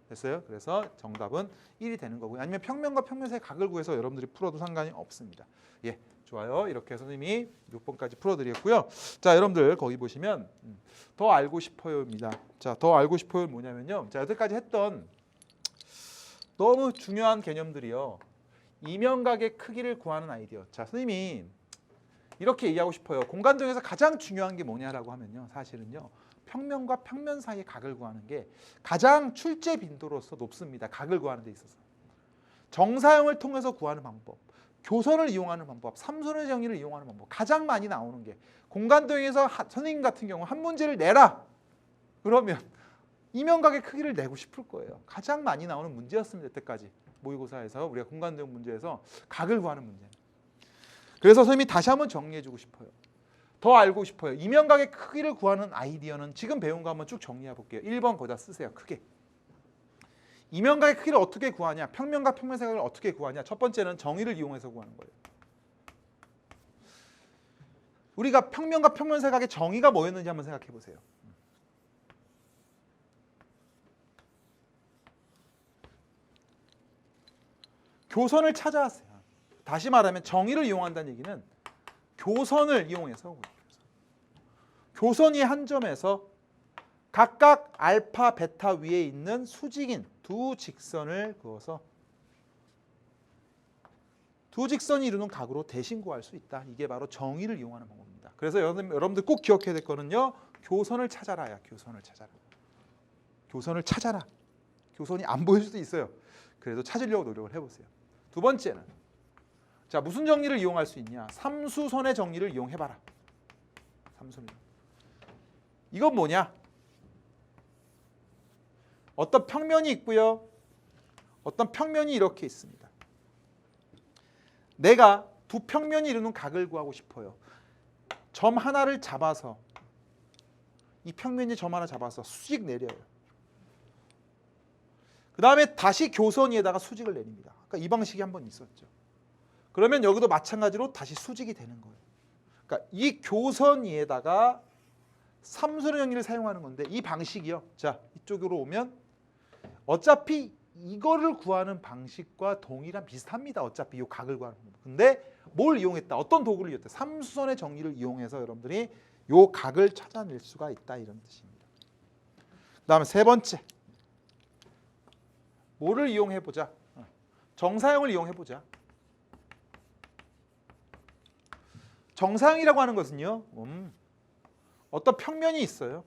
됐어요? 그래서 정답은 1이 되는 거고요. 아니면 평면과 평면 사이 각을 구해서 여러분들이 풀어도 상관이 없습니다. 예, 좋아요. 이렇게 선생님이 6번까지 풀어드렸고요. 자, 여러분들 거기 보시면 더 알고 싶어요입니다. 자, 더 알고 싶어요 뭐냐면요. 자, 여태까지 했던 너무 중요한 개념들이요. 이면각의 크기를 구하는 아이디어. 자, 선생님이 이렇게 얘기하고 싶어요. 공간 도형에서 가장 중요한 게 뭐냐라고 하면요, 사실은요, 평면과 평면 사이의 각을 구하는 게 가장 출제 빈도로서 높습니다. 각을 구하는 데 있어서. 정사형을 통해서 구하는 방법, 교선을 이용하는 방법, 삼선의 정리를 이용하는 방법, 가장 많이 나오는 게 공간 도형에서 선생님 같은 경우 한 문제를 내라. 그러면 이면각의 크기를 내고 싶을 거예요. 가장 많이 나오는 문제였습니다. 여태까지 모의고사에서 우리가 공간대응 문제에서 각을 구하는 문제. 그래서 선생님이 다시 한번 정리해주고 싶어요. 더 알고 싶어요. 이면각의 크기를 구하는 아이디어는 지금 배운 거 한번 쭉 정리해 볼게요. 1번 거기다 쓰세요. 크게. 이면각의 크기를 어떻게 구하냐? 평면과 평면사각을 어떻게 구하냐? 첫 번째는 정의를 이용해서 구하는 거예요. 우리가 평면과 평면사각의 정의가 뭐였는지 한번 생각해 보세요. 교선을 찾아왔어요. 다시 말하면 정의를 이용한다는 얘기는 교선을 이용해서 교선이 한 점에서 각각 알파, 베타 위에 있는 수직인 두 직선을 그어서 두 직선이 이루는 각으로 대신 구할 수 있다. 이게 바로 정의를 이용하는 방법입니다. 그래서 여러분들 꼭 기억해야 될 거는요. 교선을 찾아라야. 교선을 찾아라. 교선을 찾아라. 교선이 안 보일 수도 있어요. 그래도 찾으려고 노력을 해보세요. 두 번째는 자 무슨 정리를 이용할 수 있냐? 삼수선의 정리를 이용해봐라. 삼수선. 이건 뭐냐? 어떤 평면이 있고요. 어떤 평면이 이렇게 있습니다. 내가 두 평면이 이루는 각을 구하고 싶어요. 점 하나를 잡아서 이 평면이 점 하나 잡아서 수직 내려요. 그 다음에 다시 교선 위에다가 수직을 내립니다. 아까 이 방식이 한번 있었죠. 그러면 여기도 마찬가지로 다시 수직이 되는 거예요. 그러니까 이 교선 위에다가 삼수의 정리를 사용하는 건데 이 방식이요. 자 이쪽으로 오면 어차피 이거를 구하는 방식과 동일한 비슷합니다. 어차피 이 각을 구하는 방법. 근데 뭘 이용했다? 어떤 도구를 이용했다? 삼수선의 정리를 이용해서 여러분들이 이 각을 찾아낼 수가 있다 이런 뜻입니다. 그다음에 세 번째. 뭐를 이용해 보자? 정사형을 이용해 보자. 정사형이라고 하는 것은요. 어떤 평면이 있어요.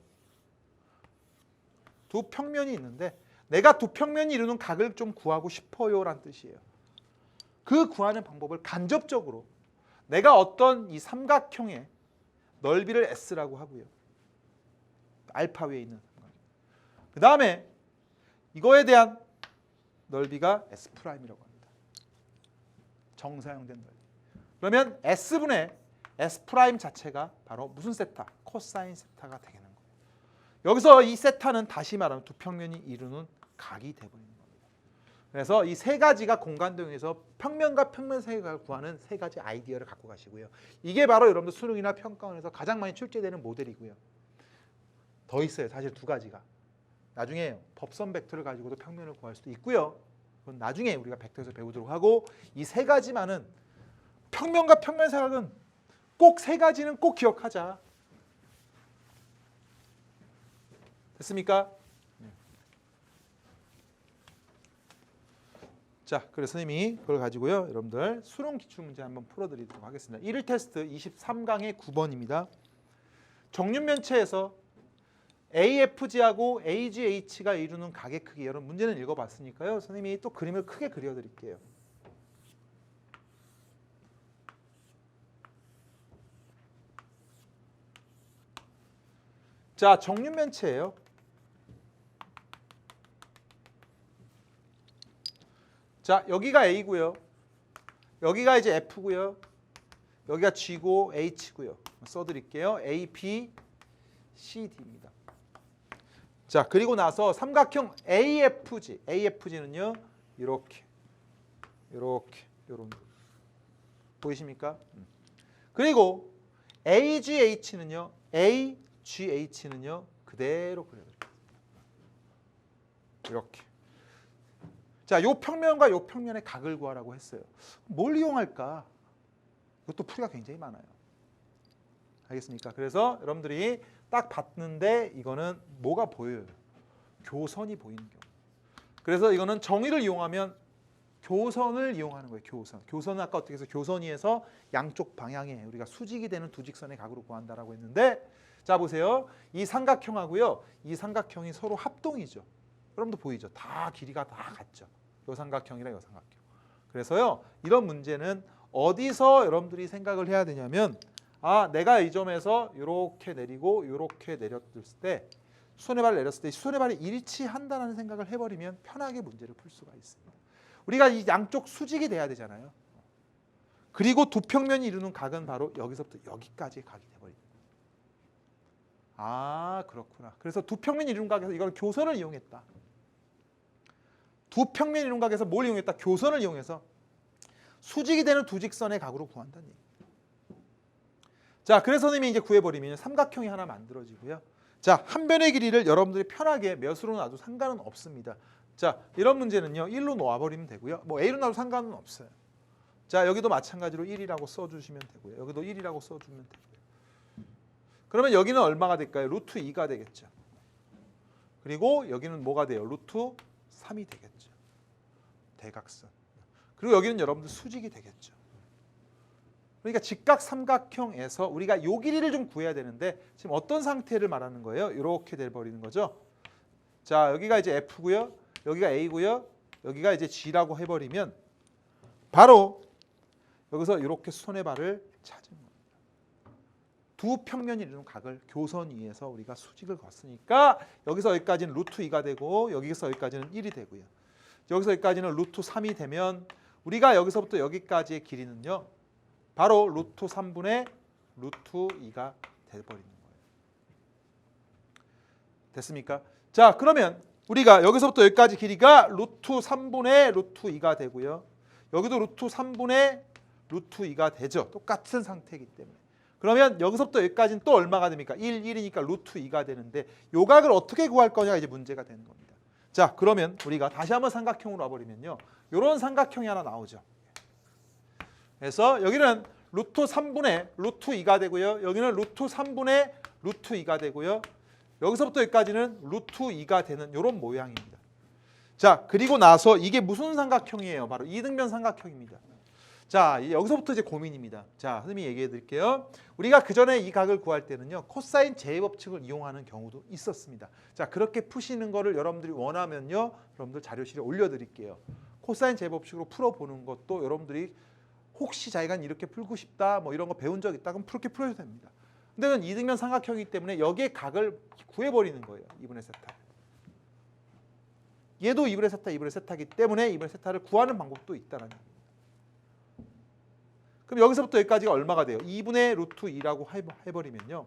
두 평면이 있는데 내가 두 평면이 이루는 각을 좀 구하고 싶어요라는 뜻이에요. 그 구하는 방법을 간접적으로 내가 어떤 이 삼각형의 넓이를 S라고 하고요. 알파 위에 있는 삼각형. 그 다음에 이거에 대한 넓이가 S'이라고 합니다. 정사형된 넓이. 그러면 S분의 S' 자체가 바로 무슨 세타? 코사인 세타가 되는 거예요. 여기서 이 세타는 다시 말하면 두 평면이 이루는 각이 되어버리는 겁니다. 그래서 이 세 가지가 공간도형에서 평면과 평면 사이를 구하는 세 가지 아이디어를 갖고 가시고요. 이게 바로 여러분들 수능이나 평가원에서 가장 많이 출제되는 모델이고요. 더 있어요. 사실 두 가지가. 나중에 법선 벡터를 가지고도 평면을 구할 수도 있고요. 그건 나중에 우리가 벡터에서 배우도록 하고 이 세 가지만은 평면과 평면 사각은 꼭 세 가지는 꼭 기억하자. 됐습니까? 자, 그래서 선생님이 그걸 가지고요. 여러분들 수능 기출문제 한번 풀어드리도록 하겠습니다. 1일 테스트 23강의 9번입니다. 정육면체에서 AFG하고 AGH가 이루는 각의 크기. 여러분 문제는 읽어봤으니까요. 선생님이 또 그림을 크게 그려드릴게요. 자, 정육면체예요. 자, 여기가 A고요. 여기가 이제 F고요. 여기가 G고 H고요. 써드릴게요. A, B, C, D입니다. 자, 그리고 나서 삼각형 AFG. AFG는요. 이렇게. 요런 보이십니까? 그리고 AGH는요. AGH는요. 그대로 그려드릴게요. 이렇게. 자, 요 평면과 요 평면의 각을 구하라고 했어요. 뭘 이용할까? 이것도 풀이가 굉장히 많아요. 알겠습니까? 그래서 여러분들이 딱 봤는데 이거는 뭐가 보여요? 교선이 보이는 경우. 그래서 이거는 정의를 이용하면 교선을 이용하는 거예요. 교선. 교선은 아까 어떻게 해서 교선위에서 양쪽 방향에 우리가 수직이 되는 두 직선의 각으로 구한다라고 했는데 자 보세요. 이 삼각형하고요. 이 삼각형이 서로 합동이죠. 여러분도 보이죠? 다 길이가 다 같죠. 요 삼각형이랑 요 삼각형. 그래서요. 이런 문제는 어디서 여러분들이 생각을 해야 되냐면 아, 내가 이 점에서 이렇게 내리고 이렇게 내렸을 때 수선의 발을 내렸을 때 수선의 발이 일치한다는 생각을 해버리면 편하게 문제를 풀 수가 있습니다. 우리가 이 양쪽 수직이 돼야 되잖아요. 그리고 두 평면이 이루는 각은 바로 여기서부터 여기까지의 각이 돼버립니다. 아, 그렇구나. 그래서 두 평면이 이루는 각에서 이걸 교선을 이용했다. 두 평면이 이루는 각에서 뭘 이용했다? 교선을 이용해서 수직이 되는 두 직선의 각으로 구한다는 얘기입니다. 자, 그래서 선생님이 이제 구해버리면 삼각형이 하나 만들어지고요. 자, 한 변의 길이를 여러분들이 편하게 몇으로 놔도 상관은 없습니다. 자, 이런 문제는요. 1로 놓아버리면 되고요. 뭐 A로 놔도 상관은 없어요. 자, 여기도 마찬가지로 1이라고 써주시면 되고요. 여기도 1이라고 써주면 되고요. 그러면 여기는 얼마가 될까요? 루트 2가 되겠죠. 그리고 여기는 뭐가 돼요? 루트 3이 되겠죠. 대각선. 그리고 여기는 여러분들 수직이 되겠죠. 그러니까 직각 삼각형에서 우리가 요 길이를 좀 구해야 되는데 지금 어떤 상태를 말하는 거예요? 이렇게 돼버리는 거죠. 자, 여기가 이제 F고요. 여기가 A고요. 여기가 이제 G라고 해버리면 바로 여기서 이렇게 수선의 발을 찾은 겁니다. 두 평면이 이루는 각을 교선 위에서 우리가 수직을 걷으니까 여기서 여기까지는 루트 2가 되고 여기서 여기까지는 1이 되고요. 여기서 여기까지는 루트 3이 되면 우리가 여기서부터 여기까지의 길이는요. 바로 루트 3분의 루트 2가 돼버리는 거예요. 됐습니까? 자, 그러면 우리가 여기서부터 여기까지 길이가 루트 3분의 루트 2가 되고요. 여기도 루트 3분의 루트 2가 되죠. 똑같은 상태이기 때문에. 그러면 여기서부터 여기까지는 또 얼마가 됩니까? 1, 1이니까 루트 2가 되는데 요 각을 어떻게 구할 거냐 이제 문제가 되는 겁니다. 자, 그러면 우리가 다시 한번 삼각형으로 와버리면요. 이런 삼각형이 하나 나오죠. 그래서 여기는 루트 3분의 루트 2가 되고요. 여기는 루트 3분의 루트 2가 되고요. 여기서부터 여기까지는 루트 2가 되는 이런 모양입니다. 자, 그리고 나서 이게 무슨 삼각형이에요? 바로 이등변 삼각형입니다. 자, 여기서부터 이제 고민입니다. 자, 선생님이 얘기해 드릴게요. 우리가 그 전에 이 각을 구할 때는요. 코사인 제곱법칙을 이용하는 경우도 있었습니다. 자, 그렇게 푸시는 거를 여러분들이 원하면요. 여러분들 자료실에 올려드릴게요. 코사인 제곱법칙으로 풀어보는 것도 여러분들이 혹시 자기가 이렇게 풀고 싶다 뭐 이런 거 배운 적 있다 그럼 그렇게 풀어도 됩니다. 근데 이건 이등변 삼각형이기 때문에 여기에 각을 구해버리는 거예요. 2분의 세타. 얘도 2분의 세타, 2분의 세타이기 때문에 2분의 세타를 구하는 방법도 있다는 얘기입니다. 그럼 여기서부터 여기까지가 얼마가 돼요? 2분의 루트 2라고 해버리면요.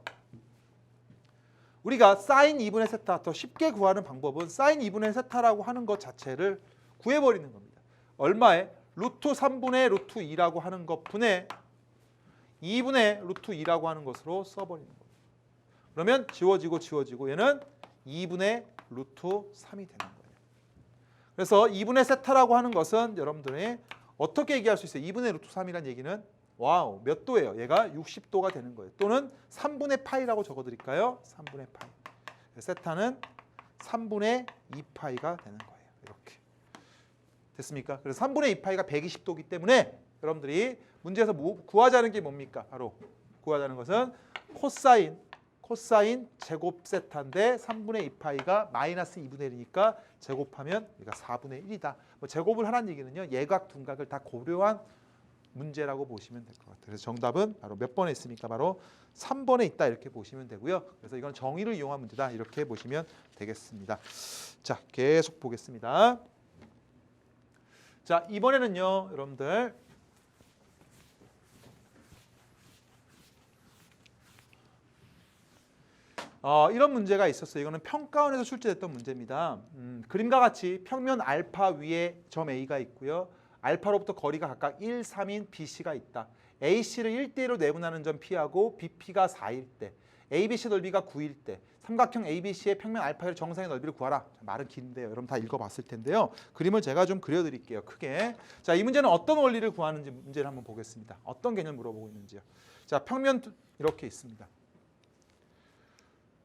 우리가 사인 2분의 세타 더 쉽게 구하는 방법은 사인 2분의 세타라고 하는 것 자체를 구해버리는 겁니다. 얼마에? 루트 3분의 루트 2라고 하는 것 분의 2분의 루트 2라고 하는 것으로 써버리는 겁니다. 그러면 지워지고 얘는 2분의 루트 3이 되는 거예요. 그래서 2분의 세타라고 하는 것은 여러분들이 어떻게 얘기할 수 있어요? 2분의 루트 3이라는 얘기는 와우 몇 도예요? 얘가 60도가 되는 거예요. 또는 3분의 파이라고 적어드릴까요? 3분의 파이. 세타는 3분의 2파이가 되는 거예요. 이렇게. 됐습니까? 그래서 3분의 2파이가 120도이기 때문에 여러분들이 문제에서 구하자는 게 뭡니까? 바로 구하자는 것은 코사인 제곱 세타인데 3분의 2파이가 마이너스 2분의 1이니까 제곱하면 얘가 4분의 1이다. 뭐 제곱을 하라는 얘기는요. 예각, 둔각을 다 고려한 문제라고 보시면 될 것 같아요. 그래서 정답은 바로 몇 번에 있습니까? 바로 3번에 있다 이렇게 보시면 되고요. 그래서 이건 정의를 이용한 문제다 이렇게 보시면 되겠습니다. 자, 계속 보겠습니다. 자, 이번에는요. 여러분들 이런 문제가 있었어요. 이거는 평가원에서 출제됐던 문제입니다. 그림과 같이 평면 알파 위에 점 A가 있고요. 알파로부터 거리가 각각 1, 3인 BC가 있다. AC를 1대1로 내분하는 점 P하고 BP가 4일 때, ABC 넓이가 9일 때, 삼각형 ABC의 평면 알파의 정상의 넓이를 구하라. 말은 긴데요. 여러분 다 읽어봤을 텐데요. 그림을 제가 좀 그려드릴게요. 크게. 자, 이 문제는 어떤 원리를 구하는지 문제를 한번 보겠습니다. 어떤 개념 물어보고 있는지요. 자, 평면 이렇게 있습니다.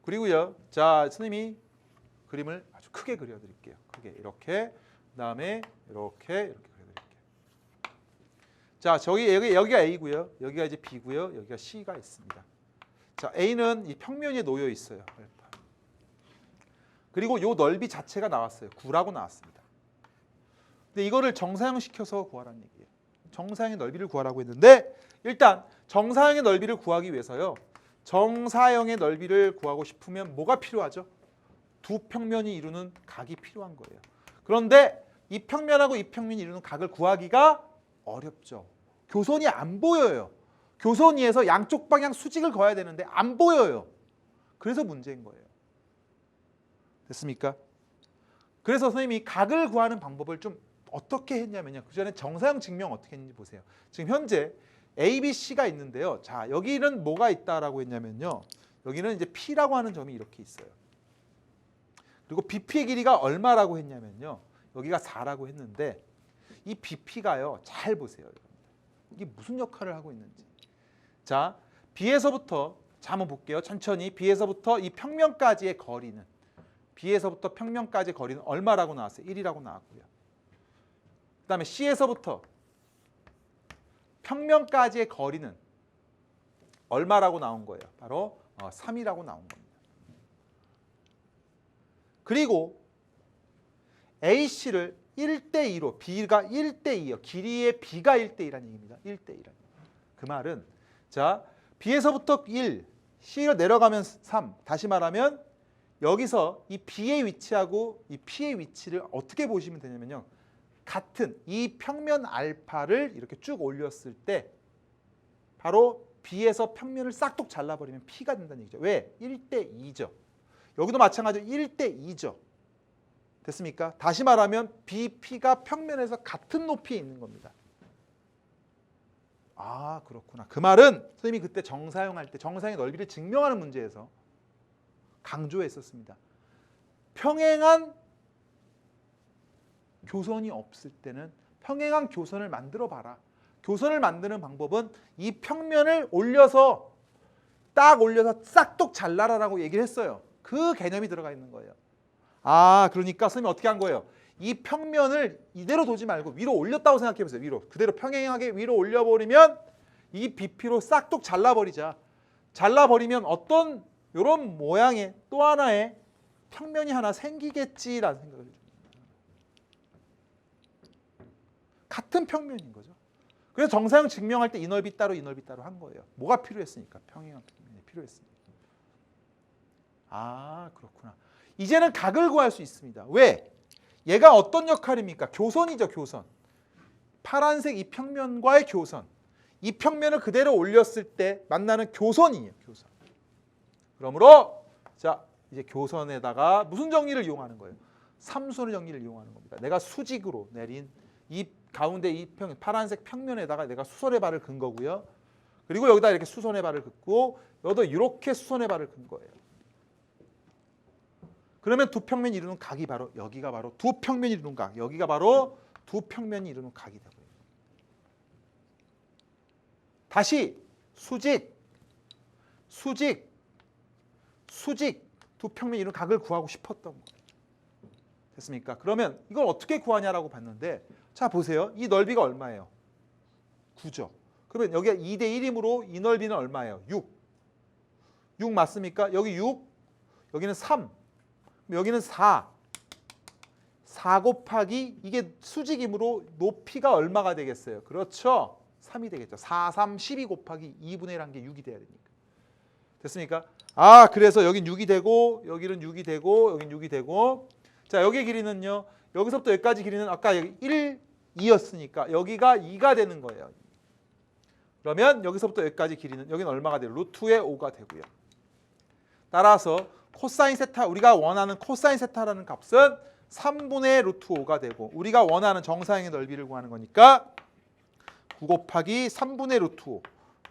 그리고요. 자, 선생님이 그림을 아주 크게 그려드릴게요. 크게 이렇게. 그다음에 이렇게 그려드릴게요. 자, 여기가 A고요. 여기가 이제 B고요. 여기가 C가 있습니다. 자, A는 이 평면에 놓여 있어요. 알파. 그리고 요 넓이 자체가 나왔어요. 9라고 나왔습니다. 근데 이거를 정사형 시켜서 구하라는 얘기예요. 정사형의 넓이를 구하라고 했는데 일단 정사형의 넓이를 구하기 위해서요. 정사형의 넓이를 구하고 싶으면 뭐가 필요하죠? 두 평면이 이루는 각이 필요한 거예요. 그런데 이 평면하고 이 평면이 이루는 각을 구하기가 어렵죠. 교선이 안 보여요. 교선 위에서 양쪽 방향 수직을 그어야 되는데 안 보여요. 그래서 문제인 거예요. 됐습니까? 그래서 선생님이 각을 구하는 방법을 좀 어떻게 했냐면요. 그 전에 정사형 증명 어떻게 했는지 보세요. 지금 현재 A, B, C가 있는데요. 자, 여기는 뭐가 있다라고 했냐면요. 여기는 이제 P라고 하는 점이 이렇게 있어요. 그리고 BP의 길이가 얼마라고 했냐면요. 여기가 4라고 했는데 이 BP가요. 잘 보세요. 이게 무슨 역할을 하고 있는지. 자, B에서부터 자 한번 볼게요. 천천히. B에서부터 이 평면까지의 거리는 B에서부터 평면까지의 거리는 얼마라고 나왔어요? 1이라고 나왔고요. 그 다음에 C에서부터 평면까지의 거리는 얼마라고 나온 거예요? 바로 3이라고 나온 겁니다. 그리고 AC를 1대2로 B가 1대2요. 길이의 B가 1대2라는 얘기입니다. 1대2라는. 그 말은 자 B에서부터 1, C로 내려가면 3. 다시 말하면 여기서 이 B의 위치하고 이 P의 위치를 어떻게 보시면 되냐면요. 같은 이 평면 알파를 이렇게 쭉 올렸을 때 바로 B에서 평면을 싹둑 잘라버리면 P가 된다는 얘기죠. 왜? 1대2죠. 여기도 마찬가지로 1대2죠. 됐습니까? 다시 말하면 BP가 평면에서 같은 높이에 있는 겁니다. 아, 그렇구나. 그 말은 선생님이 그때 정사형할 때 정사형의 넓이를 증명하는 문제에서 강조했었습니다. 평행한 교선이 없을 때는 평행한 교선을 만들어 봐라. 교선을 만드는 방법은 이 평면을 올려서 딱 올려서 싹둑 잘라라라고 얘기를 했어요. 그 개념이 들어가 있는 거예요. 아, 그러니까 선생님이 어떻게 한 거예요? 이 평면을 이대로 두지 말고 위로 올렸다고 생각해 보세요. 위로. 그대로 평행하게 위로 올려버리면 이 BP로 싹둑 잘라버리자. 잘라버리면 어떤 이런 모양의 또 하나의 평면이 하나 생기겠지라는 생각을 해요. 같은 평면인 거죠. 그래서 정사형 증명할 때 이 넓이 따로 이 넓이 따로 한 거예요. 뭐가 필요했으니까. 평행한 평면이 필요했으니까. 아, 그렇구나. 이제는 각을 구할 수 있습니다. 왜? 얘가 어떤 역할입니까? 교선이죠, 교선. 파란색 이 평면과의 교선. 이 평면을 그대로 올렸을 때 만나는 교선이에요, 교선. 그러므로 자, 이제 교선에다가 무슨 정리를 이용하는 거예요? 삼수선의 정리를 이용하는 겁니다. 내가 수직으로 내린 이 가운데 이 파란색 평면에다가 내가 수선의 발을 긋은 거고요. 그리고 여기다 이렇게 수선의 발을 긋고 여기도 이렇게 수선의 발을 긋은 거예요. 그러면 두 평면이 이루는 각이 바로 여기가 바로 두 평면이 이루는 각. 여기가 바로 두 평면이 이루는 각이 되고요. 다시 수직, 수직, 수직 두 평면이 이루는 각을 구하고 싶었던 거예요. 됐습니까? 그러면 이걸 어떻게 구하냐라고 봤는데 자 보세요. 이 넓이가 얼마예요? 9죠. 그러면 여기가 2대 1이므로 이 넓이는 얼마예요? 6. 6 맞습니까? 여기 6, 여기는 3. 여기는 4. 4 곱하기 이게 수직이므로 높이가 얼마가 되겠어요? 그렇죠. 3이 되겠죠. 4, 3, 12 곱하기 2분의 1한 게 6이 돼야 되니까. 됐습니까? 아, 그래서 여긴 6이 되고 여기는 6이 되고 여긴 6이 되고 자, 여기의 길이는요. 여기서부터 여기까지 길이는 아까 여기 1, 2였으니까 여기가 2가 되는 거예요. 그러면 여기서부터 여기까지 길이는 여기는 얼마가 돼요? 루트의 5가 되고요. 따라서 코사인 세타 우리가 원하는 코사인 세타라는 값은 3분의 루트 5가 되고 우리가 원하는 정사형의 넓이를 구하는 거니까 9 곱하기 3분의 루트 5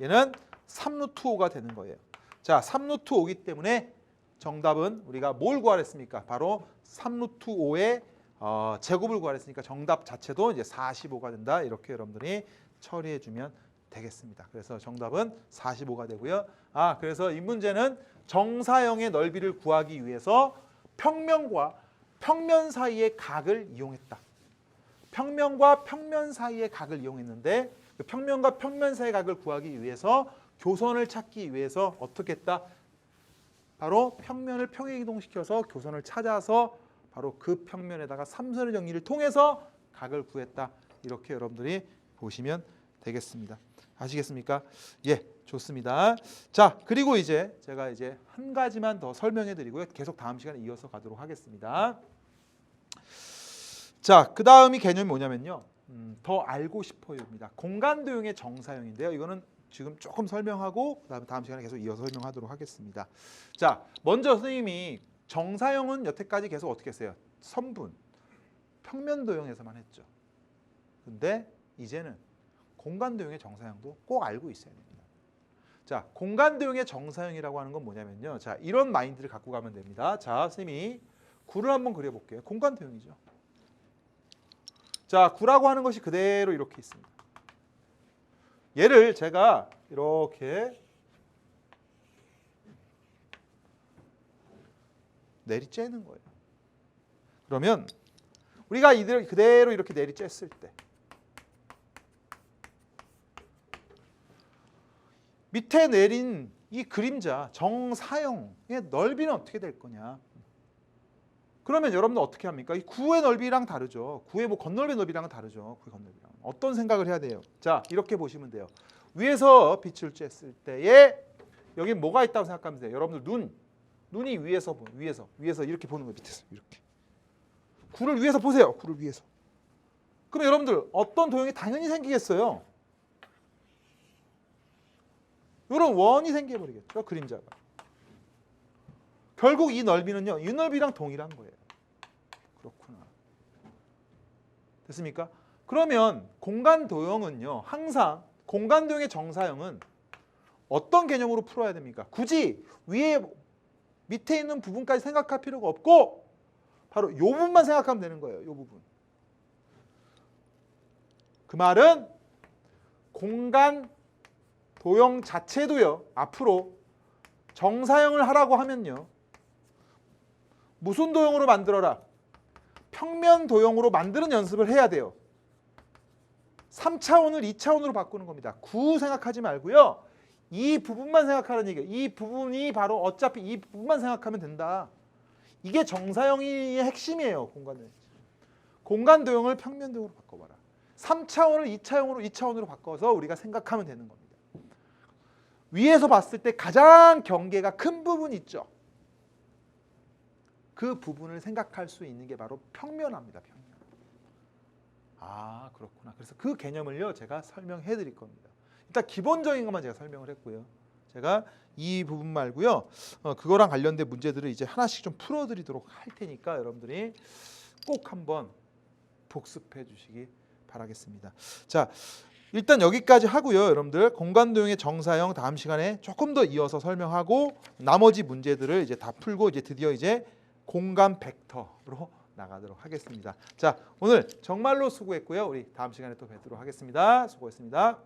얘는 3루트 5가 되는 거예요. 자, 3루트 5이기 때문에 정답은 우리가 뭘 구하랬습니까? 바로 3루트 5의 제곱을 구하랬으니까 정답 자체도 이제 45가 된다. 이렇게 여러분들이 처리해 주면 되겠습니다. 그래서 정답은 45가 되고요. 아, 그래서 이 문제는 정사형의 넓이를 구하기 위해서 평면과 평면 사이의 각을 이용했다. 평면과 평면 사이의 각을 이용했는데 그 평면과 평면 사이의 각을 구하기 위해서 교선을 찾기 위해서 어떻게 했다? 바로 평면을 평행 이동시켜서 교선을 찾아서 바로 그 평면에다가 삼선의 정리를 통해서 각을 구했다. 이렇게 여러분들이 보시면 되겠습니다. 아시겠습니까? 예, 좋습니다. 자, 그리고 이제 제가 이제 한 가지만 더 설명해 드리고요. 계속 다음 시간에 이어서 가도록 하겠습니다. 자, 그 다음이 개념이 뭐냐면요. 더 알고 싶어요입니다. 공간도형의 정사형인데요. 이거는 지금 조금 설명하고 그다음에 다음 시간에 계속 이어서 설명하도록 하겠습니다. 자, 먼저 선생님이 정사형은 여태까지 계속 어떻게 했어요? 선분, 평면도형에서만 했죠. 근데 이제는 공간도형의 정사형도 꼭 알고 있어야 됩니다. 자, 공간도형의 정사형이라고 하는 건 뭐냐면요. 자, 이런 마인드를 갖고 가면 됩니다. 자, 선생님이 구를 한번 그려볼게요. 공간도형이죠. 자, 구라고 하는 것이 그대로 이렇게 있습니다. 얘를 제가 이렇게 내리쬐는 거예요. 그러면 우리가 이들 그대로 이렇게 내리쬐을 때 밑에 내린 이 그림자 정사형의 넓이는 어떻게 될 거냐? 그러면 여러분들 어떻게 합니까? 이 구의 넓이랑 다르죠. 구의 뭐 건널비의 넓이랑은 다르죠. 구의 건널비랑. 어떤 생각을 해야 돼요? 자, 이렇게 보시면 돼요. 위에서 빛을 쬐을 때에 여기 뭐가 있다고 생각하면 돼요. 여러분들 눈이 위에서 이렇게 보는 거예요. 밑에서 이렇게. 구를 위에서 보세요. 구를 위에서. 그럼 여러분들 어떤 도형이 당연히 생기겠어요? 이런 원이 생겨버리겠죠. 그림자가. 결국 이 넓이는요. 이 넓이랑 동일한 거예요. 그렇구나. 됐습니까? 그러면 공간도형은요. 항상 공간도형의 정사형은 어떤 개념으로 풀어야 됩니까? 굳이 밑에 있는 부분까지 생각할 필요가 없고 바로 이 부분만 생각하면 되는 거예요. 이 부분. 그 말은 공간도형 자체도요. 앞으로 정사형을 하라고 하면요. 무슨 도형으로 만들어라? 평면 도형으로 만드는 연습을 해야 돼요. 3차원을 2차원으로 바꾸는 겁니다. 구 생각하지 말고요. 이 부분만 생각하는 얘기예요. 이 부분이 바로 어차피 이 부분만 생각하면 된다. 이게 정사형의 핵심이에요. 공간도형을 평면도형으로 바꿔봐라. 3차원을 2차원으로 바꿔서 우리가 생각하면 되는 겁니다. 위에서 봤을 때 가장 경계가 큰 부분 있죠. 그 부분을 생각할 수 있는 게 바로 평면화입니다. 평면. 아, 그렇구나. 그래서 그 개념을요 제가 설명해 드릴 겁니다. 일단 기본적인 것만 제가 설명을 했고요. 제가 이 부분 말고요. 그거랑 관련된 문제들을 이제 하나씩 좀 풀어 드리도록 할 테니까 여러분들이 꼭 한번 복습해 주시기 바라겠습니다. 자, 일단 여기까지 하고요. 여러분들 공간도형의 정사형 다음 시간에 조금 더 이어서 설명하고 나머지 문제들을 이제 다 풀고 이제 드디어 이제 공간 벡터로 나가도록 하겠습니다. 자, 오늘 정말로 수고했고요. 우리 다음 시간에 또 뵙도록 하겠습니다. 수고했습니다.